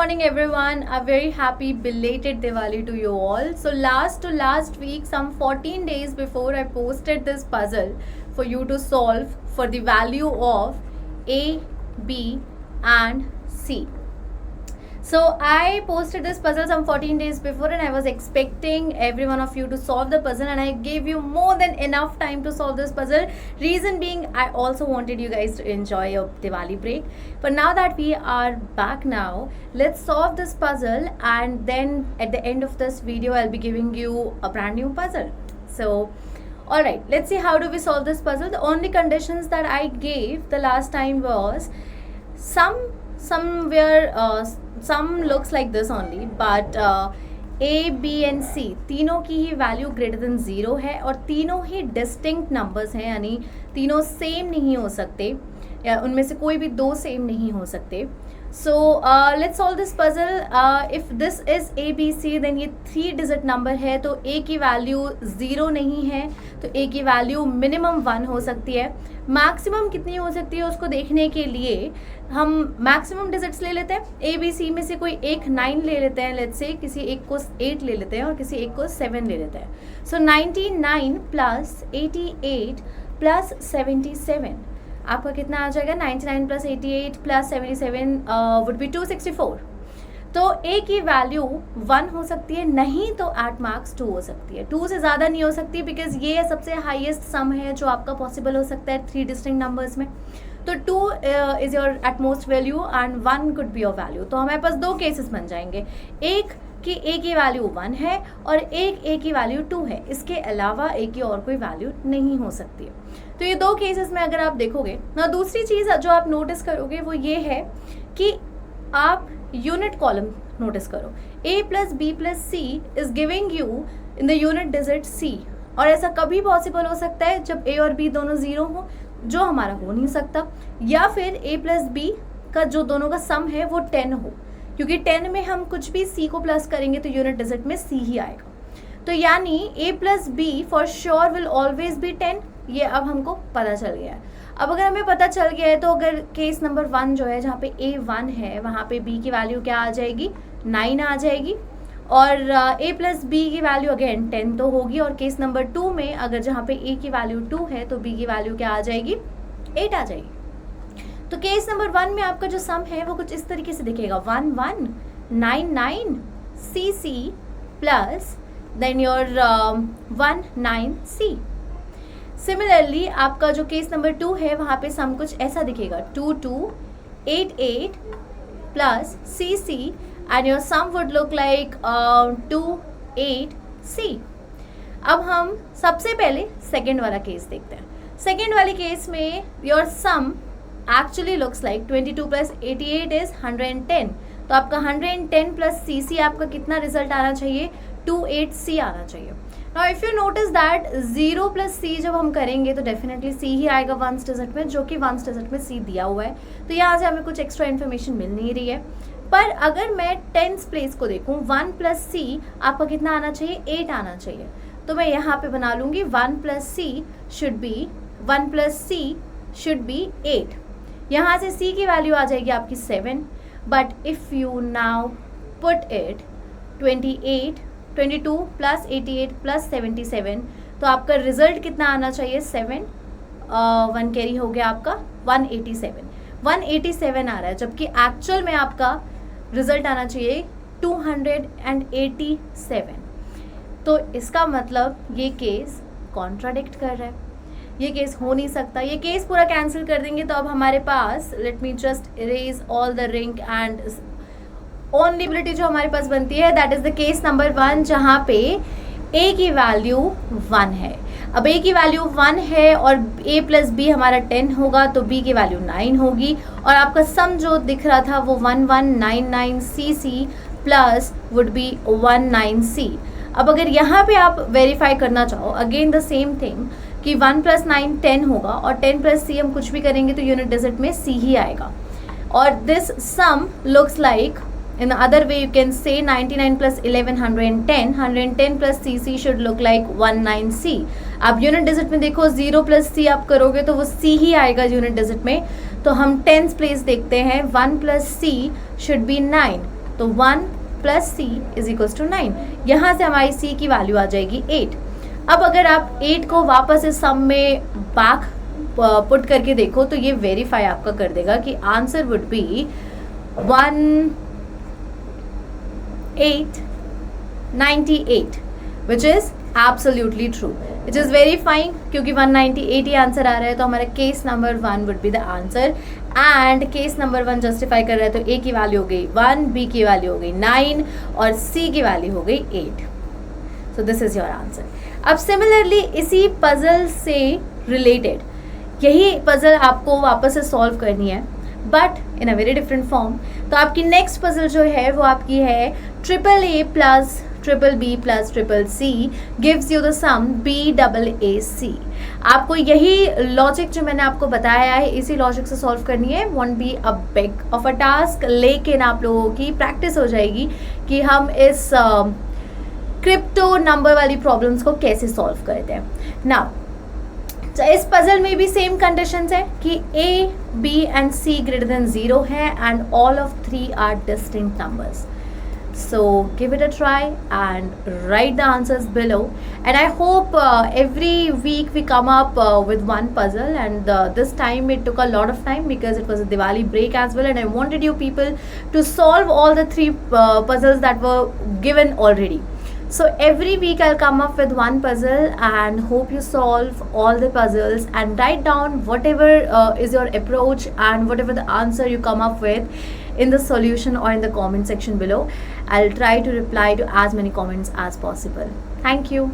Morning everyone, a very happy belated Diwali to you all. So last week, some 14 days before, I posted this puzzle for you to solve for the value of A, B and C. So I posted this puzzle some 14 days before and I was expecting every one of you to solve the puzzle, and I gave you more than enough time to solve this puzzle. Reason being, I also wanted you guys to enjoy your Diwali break. But now that we are back now, let's solve this puzzle, and then at the end of this video I'll be giving you a brand new puzzle. So alright, let's see how do we solve this puzzle. The only conditions that I gave the last time was some looks like this only, but A, B and C तीनों की ही value greater than 0 है और तीनों ही distinct numbers हैं, यानी तीनों same नहीं हो सकते या उनमें से कोई भी दो सेम नहीं हो सकते. So let's solve this puzzle. If this is A B C, then ये 3 डिजिट नंबर है, तो ए की वैल्यू 0 नहीं है, तो ए की वैल्यू मिनिमम 1 हो सकती है. मैक्सिमम कितनी हो सकती है उसको देखने के लिए हम मैक्सिमम डिजिट्स ले लेते हैं. ए बी सी में से कोई एक 9 ले लेते हैं, लेट्स से किसी एक को 8 ले लेते हैं और किसी एक को 7 ले लेते हैं. सो 99 प्लस 88 प्लस 77 आपका कितना आ जाएगा? 99 प्लस 88 प्लस 77 वुड बी 264. तो ए की वैल्यू 1 हो सकती है, नहीं तो एट मार्क्स 2 हो सकती है. 2 से ज़्यादा नहीं हो सकती बिकॉज ये सबसे हाईएस्ट सम है जो आपका पॉसिबल हो सकता है 3 डिस्टिंक्ट नंबर्स में. तो 2 is your at most value and 1 could be your value. तो हमारे पास 2 केसेस बन जाएंगे, एक कि ए की वैल्यू 1 है और एक ए की वैल्यू 2 है. इसके अलावा ए की और कोई वैल्यू नहीं हो सकती है. तो ये 2 केसेस में अगर आप देखोगे ना, दूसरी चीज़ जो आप नोटिस करोगे वो ये है कि आप यूनिट कॉलम नोटिस करो. A plus B plus C is giving you in the unit digit C, और ऐसा कभी पॉसिबल हो सकता है जब ए और बी दोनों 0 हो, जो हमारा हो नहीं सकता, या फिर ए प्लस बी का जो दोनों का सम है वो 10 हो, क्योंकि 10 में हम कुछ भी सी को प्लस करेंगे तो यूनिट डिजिट में सी ही आएगा. तो यानी A plus B for sure will always be 10. ये अब हमको पता चल गया है. अब अगर हमें पता चल गया है तो अगर केस नंबर 1 जो है, जहाँ पे ए 1 है, वहाँ पे बी की वैल्यू क्या आ जाएगी? 9 आ जाएगी. और ए प्लस बी की वैल्यू अगेन 10 तो होगी. और केस नंबर 2 में अगर जहाँ पे ए की वैल्यू 2 है तो बी की वैल्यू क्या आ जाएगी? 8 आ जाएगी. तो केस नंबर 1 में आपका जो सम है वो कुछ इस तरीके से दिखेगा, 1 1 9 9 C C plus then your 1 9 C. Similarly आपका जो केस नंबर 2 है वहाँ पे सम कुछ ऐसा दिखेगा, 2 2 8 8 plus C C and your sum would look like 2 8 C. अब हम सबसे पहले सेकेंड वाला केस देखते हैं. सेकेंड वाले केस में your sum actually looks like 22 plus 88 is 110. तो आपका 110 प्लस सी सी आपका कितना रिजल्ट आना चाहिए? 28C आना चाहिए. Now if you notice that 0 plus C जब हम करेंगे तो डेफिनेटली सी ही आएगा 1st डिजिट में, जो कि 1st डिजिट में सी दिया हुआ है. तो यहाँ से हमें कुछ एक्स्ट्रा इन्फॉर्मेशन मिल नहीं रही है. पर अगर मैं 10th प्लेस को देखूँ, 1 प्लस सी आपका कितना आना चाहिए? 8 आना चाहिए. तो मैं यहाँ पे बना लूँगी 1 प्लस सी शुड बी 8. यहाँ से c की वैल्यू आ जाएगी आपकी 7. But if you now put it 22 plus 88 plus 77, तो आपका रिजल्ट कितना आना चाहिए? 7 1 कैरी हो गया आपका 187 आ रहा है, जबकि एक्चुअल में आपका रिजल्ट आना चाहिए 287. तो इसका मतलब ये केस कॉन्ट्राडिक्ट कर रहा है, ये केस हो नहीं सकता. ये केस पूरा कैंसिल कर देंगे तो अब हमारे पास, let me just erase all the ring, and only ability जो हमारे पास बनती है that is the case number 1, जहाँ पे ए की वैल्यू 1 है. अब ए की वैल्यू 1 है और ए प्लस बी हमारा 10 होगा, तो बी की वैल्यू 9 होगी. और आपका सम जो दिख रहा था वो 1199 C C plus would be 19C. अब अगर यहाँ पे आप वेरीफाई करना चाहो, अगेन द सेम थिंग कि 1 प्लस 9 10 होगा और 10 प्लस सी हम कुछ भी करेंगे तो यूनिट डिजिट में सी ही आएगा. और this sum looks like, in the other way you can say 99 plus 11 110 plus cc should look like 19c. अब यूनिट डिजिट में देखो 0 प्लस सी आप करोगे तो वो सी ही आएगा यूनिट डिजिट में. तो हम 10th प्लेस देखते हैं, 1 प्लस सी शुड बी 9. तो 1 plus C is equals to 9। यहाँ से हमारी सी की वैल्यू आ जाएगी 8। अब अगर आप 8 को वापस इस सम में बैक पुट करके देखो तो ये वेरीफाई आपका कर देगा कि answer would be 198 which is absolutely true, which is verifying, क्योंकि 198 ही आंसर आ रहा है तो हमारा case number 1 would be the answer. And case number 1 justify कर रहा है तो ए की वैल्यू हो गई 1, बी की वैल्यू हो गई 9 और सी की वैल्यू हो गई 8। So this is your answer. अब सिमिलरली इसी पजल से रिलेटेड यही पजल आपको वापस से सॉल्व करनी है but in a very different form. तो आपकी नेक्स्ट पजल जो है वो आपकी है AAA plus BBB plus CCC gives you the sum BAAC। आपको यही लॉजिक जो मैंने आपको बताया है इसी लॉजिक से सॉल्व करनी है। Want be a big of a task, लेकिन आप लोगों की प्रैक्टिस हो जाएगी कि हम इस क्रिप्टो नंबर वाली प्रॉब्लम्स को कैसे सॉल्व करते हैं। नाउ इस पजल में भी सेम कंडीशंस है कि A, B and C greater than 0 है and all of 3 are distinct numbers. So give it a try and write the answers below. And I hope every week we come up with one puzzle, and this time it took a lot of time because it was a Diwali break as well, and I wanted you people to solve all the 3 puzzles that were given already. So every week I'll come up with one puzzle and hope you solve all the puzzles and write down whatever is your approach and whatever the answer you come up with in the solution or in the comment section below. I'll try to reply to as many comments as possible. Thank you.